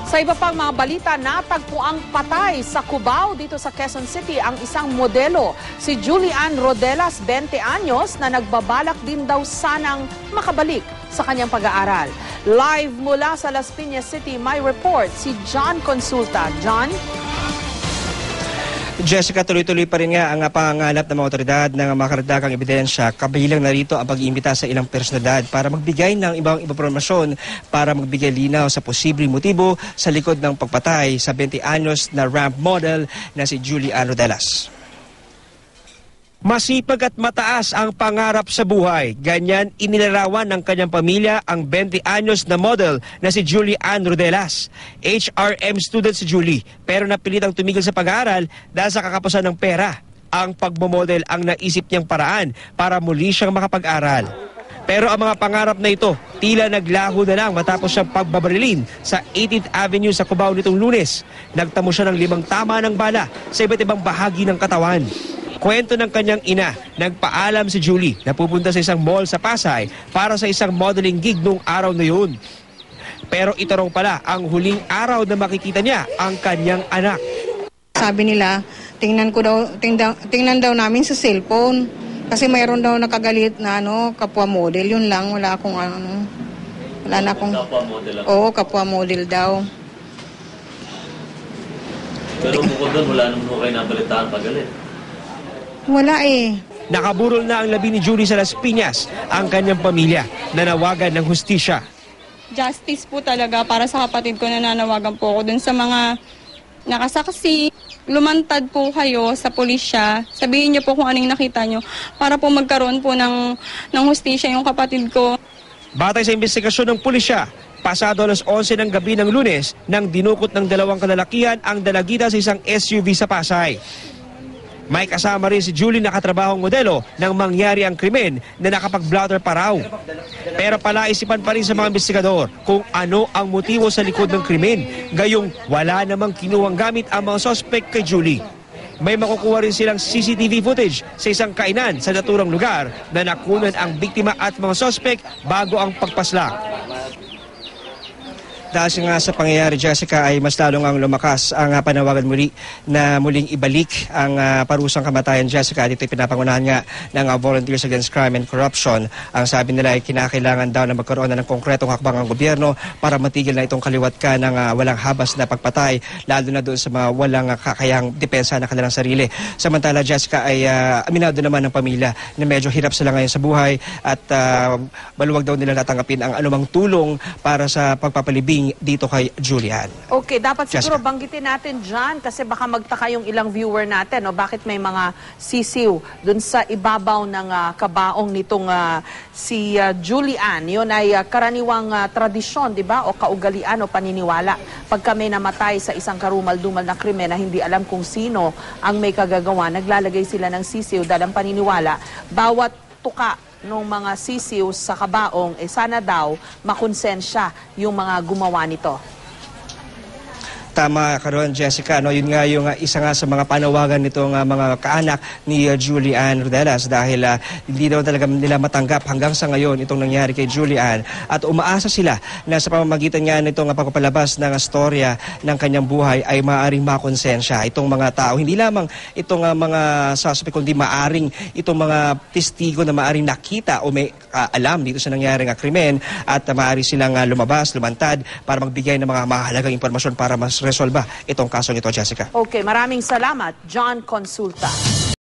Sa iba pang mga balita, natagpuang patay sa Cubao dito sa Quezon City ang isang modelo, si Julian Rodelas, 20 anyos, na nagbabalak din daw sanang makabalik sa kanyang pag-aaral. Live mula sa Las Piñas City, may report si John Consulta. John? Jessica, tuloy-tuloy pa rin nga ang pangangalap ng mga otoridad ng makaragdagang ebidensya, kabilang na rito ang pag-iimbita sa ilang personalidad para magbigay ng ibang impormasyon para magbigay linaw sa posibleng motibo sa likod ng pagpatay sa 20 anyos na ramp model na si Julian Rodelas. Masipag at mataas ang pangarap sa buhay. Ganyan inilarawan ng kanyang pamilya ang 20 anyos na model na si Julian Rodelas. HRM student si Julie, pero napilitang tumigil sa pag-aaral dahil sa kakapusan ng pera. Ang pagmomodel ang naisip niyang paraan para muli siyang makapag-aral. Pero ang mga pangarap na ito, tila naglaho na lang matapos siyang pagbabarilin sa 18th Avenue sa Cubao nitong Lunes. Nagtamo siya ng 5 tama ng bala sa iba't ibang bahagi ng katawan. Kwento ng kanyang ina, nagpaalam si Julie na pupunta sa isang mall sa Pasay para sa isang modeling gig noong araw na yun. Pero ito raw pala ang huling araw na makikita niya ang kanyang anak. Sabi nila, tingnan daw namin sa cellphone kasi mayroon daw nakagalit na kapwa model. Yun lang, wala akong wala na akong... Kapwa model lang? Oo, kapwa model daw. Pero bukod doon, wala naman kayo nabalitaan kagalit. Wala eh. Nakaburol na ang labi ni Julie sa Las Piñas, ang kanyang pamilya, nanawagan ng hustisya. Justice po talaga para sa kapatid ko, nananawagan po ako dun sa mga nakasaksi. Lumantad po kayo sa pulisya. Sabihin niyo po kung anong nakita niyo para po magkaroon po ng hustisya yung kapatid ko. Batay sa investigasyon ng pulisya, pasado alas 11 ng gabi ng Lunes nang dinukot ng 2 kalalakihan ang dalagita sa isang SUV sa Pasay. May kasama rin si Julie na katrabahong modelo nang mangyari ang krimen na nakapag-blotter pa raw. Pero palaisipan pa rin sa mga investigador kung ano ang motibo sa likod ng krimen. Gayong wala namang kinuwang gamit ang mga sospek kay Julie. May makukuha rin silang CCTV footage sa isang kainan sa naturang lugar na nakunan ang biktima at mga sospek bago ang pagpaslak. Dahil nga sa pangyayari, Jessica, ay mas lalong ang lumakas ang panawagan muli na muling ibalik ang parusang kamatayan, Jessica. Dito pinapangunahan nga ng Volunteers Against Crime and Corruption. Ang sabi nila ay kinakailangan daw na magkaroon na ng konkretong hakbang ang gobyerno para matigil na itong kaliwat ka ng walang habas na pagpatay, lalo na doon sa mga walang kakayang depensa ng kanilang sarili. Samantala, Jessica, ay aminado naman ng pamilya na medyo hirap sila ngayon sa buhay at maluwag daw nila natanggapin ang anumang tulong para sa pagpapalibing dito kay Julian. Okay, dapat siguro Jessica, banggitin natin dyan kasi baka magtaka yung ilang viewer natin. Bakit may mga sisiw dun sa ibabaw ng kabaong nitong si Julian. Yun ay karaniwang tradisyon, di ba? O kaugalian o paniniwala. Pagka may namatay sa isang karumal-dumal na krimen na hindi alam kung sino ang may kagagawa, naglalagay sila ng sisiw dahil ang paniniwala, bawat tuka nung mga sisiw sa kabaong, sana daw makonsensya yung mga gumawa nito. Tama ka ron, Jessica. Yun nga yung isa nga sa mga panawagan nitong mga kaanak ni Julian Rodelas dahil hindi daw talaga nila matanggap hanggang sa ngayon itong nangyari kay Julian at umaasa sila na sa pamamagitan nga nitong pagpapalabas ng storya ng kanyang buhay ay maaaring makonsensya itong mga tao. Hindi lamang itong mga suspect kundi maaaring itong mga testigo na maaaring nakita o may alam dito sa nangyaring krimen at maaari silang lumabas, lumantad para magbigay ng mga mahalagang impormasyon para mas resolba itong kasong ito, Jessica. Okay, maraming salamat, John Consulta.